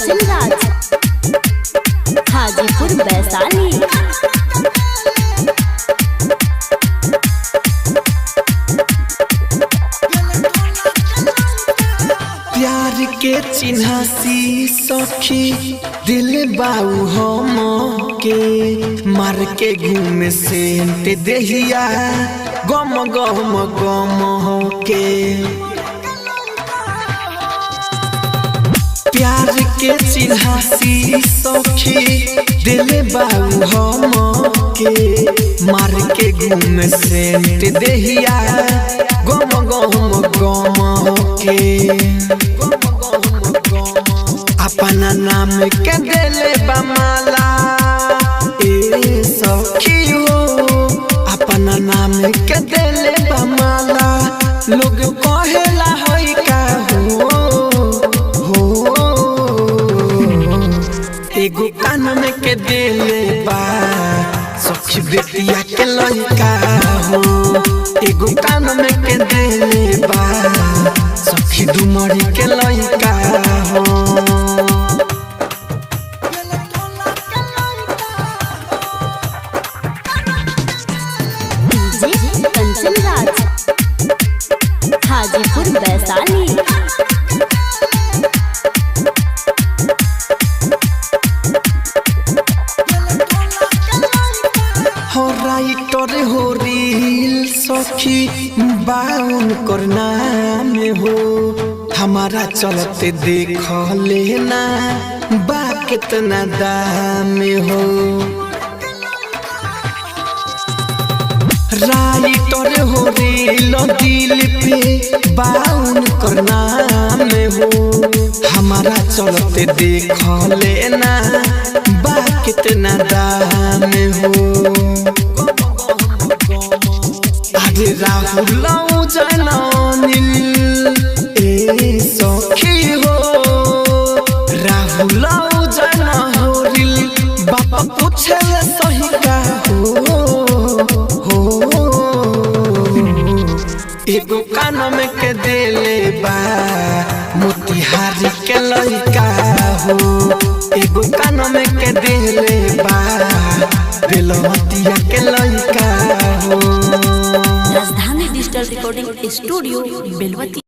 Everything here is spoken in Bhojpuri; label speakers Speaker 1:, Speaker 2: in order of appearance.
Speaker 1: कंचन राज, हाजीपुर वैशाली।
Speaker 2: प्यार के चिन्हासी सखी दिल बाऊ हम के मार के घूमे से देहिया गम गम गम के। प्यार के चिन्हासी सखी दिल बाऊ हम के मार के घूमे से देहिया गम गम गम के। अपना नाम के देले बमाला ए सखी हो, अपना नाम के देले बमाला लोग कहेला होई का हो। एगो कान में के देले बा सखी बेटिया के लइका हो, एगो कान में के देले बा सखी दुमरी के लइका हो।
Speaker 1: कंचन राज, हाजीपुर वैशाली।
Speaker 2: हो राइटर हो रील सखी बाउन करना में हो, हमारा चलते देख लेना बा कितना दाम हो। राइटर हो रील दिल पे बाउन करना में हो, हमारा चलते देख लेना बा कितना दाम हो। अरे राहुल जननील ए सखी हो, राहुल जनहोरिल बापा पूछे सही का हो। एगो कान में के देले बा मोतिहारी के लइका हो, एगो कान में के देले बा बेलवतिया के लइका हो।
Speaker 1: राजधानी डिजिटल रिकॉर्डिंग स्टूडियो बेलवती।